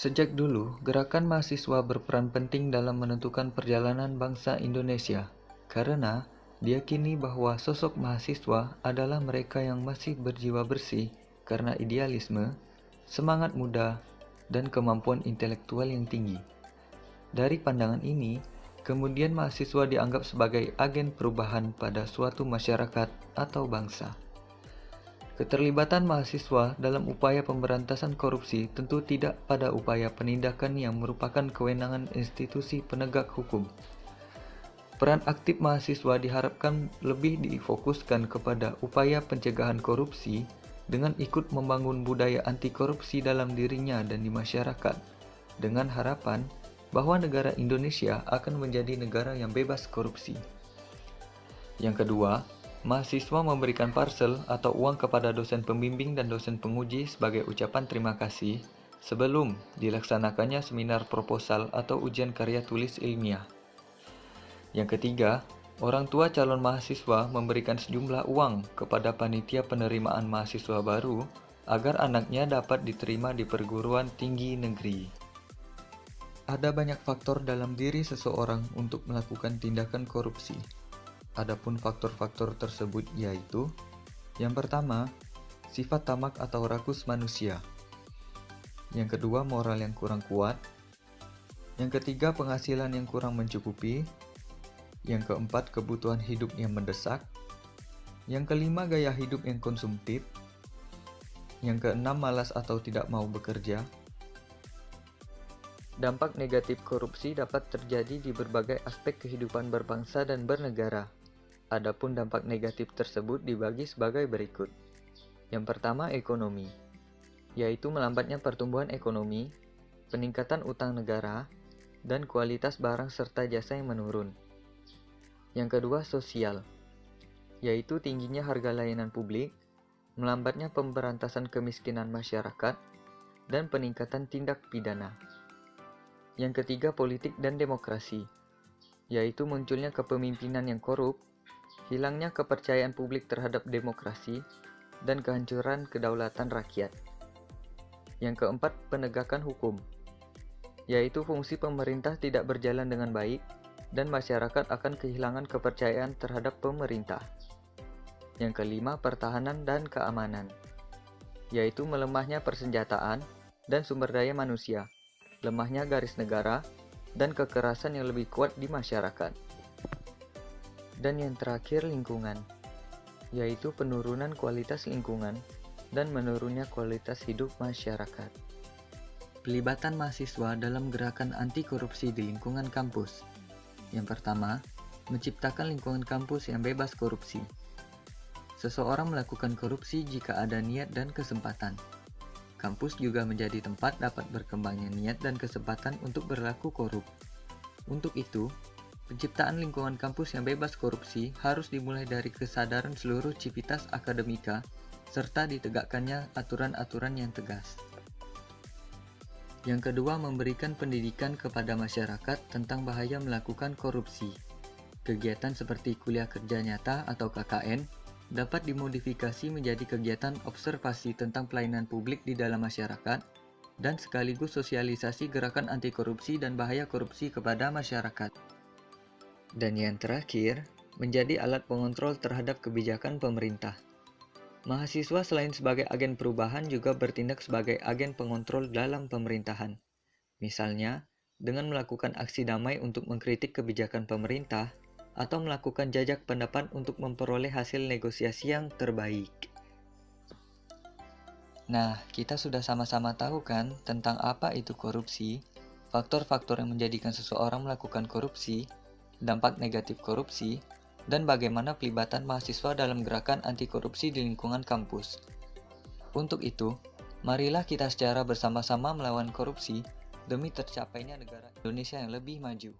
Sejak dulu, gerakan mahasiswa berperan penting dalam menentukan perjalanan bangsa Indonesia, karena diyakini bahwa sosok mahasiswa adalah mereka yang masih berjiwa bersih karena idealisme, semangat muda, dan kemampuan intelektual yang tinggi. Dari pandangan ini, kemudian mahasiswa dianggap sebagai agen perubahan pada suatu masyarakat atau bangsa. Keterlibatan mahasiswa dalam upaya pemberantasan korupsi tentu tidak pada upaya penindakan yang merupakan kewenangan institusi penegak hukum. Peran aktif mahasiswa diharapkan lebih difokuskan kepada upaya pencegahan korupsi dengan ikut membangun budaya anti korupsi dalam dirinya dan di masyarakat, dengan harapan bahwa negara Indonesia akan menjadi negara yang bebas korupsi. Yang kedua, mahasiswa memberikan parsel atau uang kepada dosen pembimbing dan dosen penguji sebagai ucapan terima kasih sebelum dilaksanakannya seminar proposal atau ujian karya tulis ilmiah. Yang ketiga, orang tua calon mahasiswa memberikan sejumlah uang kepada panitia penerimaan mahasiswa baru agar anaknya dapat diterima di perguruan tinggi negeri. Ada banyak faktor dalam diri seseorang untuk melakukan tindakan korupsi. Adapun faktor-faktor tersebut yaitu: yang pertama, sifat tamak atau rakus manusia. Yang kedua, moral yang kurang kuat. Yang ketiga, penghasilan yang kurang mencukupi. Yang keempat, kebutuhan hidup yang mendesak. Yang kelima, gaya hidup yang konsumtif. Yang keenam, malas atau tidak mau bekerja. Dampak negatif korupsi dapat terjadi di berbagai aspek kehidupan berbangsa dan bernegara. Adapun dampak negatif tersebut dibagi sebagai berikut. Yang pertama, ekonomi, yaitu melambatnya pertumbuhan ekonomi, peningkatan utang negara, dan kualitas barang serta jasa yang menurun. Yang kedua, sosial, yaitu tingginya harga layanan publik, melambatnya pemberantasan kemiskinan masyarakat, dan peningkatan tindak pidana. Yang ketiga, politik dan demokrasi, yaitu munculnya kepemimpinan yang korup, hilangnya kepercayaan publik terhadap demokrasi, dan kehancuran kedaulatan rakyat. Yang keempat, penegakan hukum, yaitu fungsi pemerintah tidak berjalan dengan baik, dan masyarakat akan kehilangan kepercayaan terhadap pemerintah. Yang kelima, pertahanan dan keamanan, yaitu melemahnya persenjataan dan sumber daya manusia, lemahnya garis negara, dan kekerasan yang lebih kuat di masyarakat. Dan yang terakhir, lingkungan, yaitu penurunan kualitas lingkungan dan menurunnya kualitas hidup masyarakat. Pelibatan mahasiswa dalam gerakan anti korupsi di lingkungan kampus. Yang pertama, menciptakan lingkungan kampus yang bebas korupsi. Seseorang melakukan korupsi jika ada niat dan kesempatan. Kampus juga menjadi tempat dapat berkembangnya niat dan kesempatan untuk berlaku korup. Untuk itu, penciptaan lingkungan kampus yang bebas korupsi harus dimulai dari kesadaran seluruh civitas akademika, serta ditegakkannya aturan-aturan yang tegas. Yang kedua, memberikan pendidikan kepada masyarakat tentang bahaya melakukan korupsi. Kegiatan seperti kuliah kerja nyata atau KKN dapat dimodifikasi menjadi kegiatan observasi tentang pelayanan publik di dalam masyarakat dan sekaligus sosialisasi gerakan anti korupsi dan bahaya korupsi kepada masyarakat. Dan yang terakhir, menjadi alat pengontrol terhadap kebijakan pemerintah. Mahasiswa selain sebagai agen perubahan juga bertindak sebagai agen pengontrol dalam pemerintahan. Misalnya, dengan melakukan aksi damai untuk mengkritik kebijakan pemerintah, atau melakukan jajak pendapat untuk memperoleh hasil negosiasi yang terbaik. Nah, kita sudah sama-sama tahu kan tentang apa itu korupsi, faktor-faktor yang menjadikan seseorang melakukan korupsi, dampak negatif korupsi, dan bagaimana pelibatan mahasiswa dalam gerakan anti korupsi di lingkungan kampus. Untuk itu, marilah kita secara bersama-sama melawan korupsi demi tercapainya negara Indonesia yang lebih maju.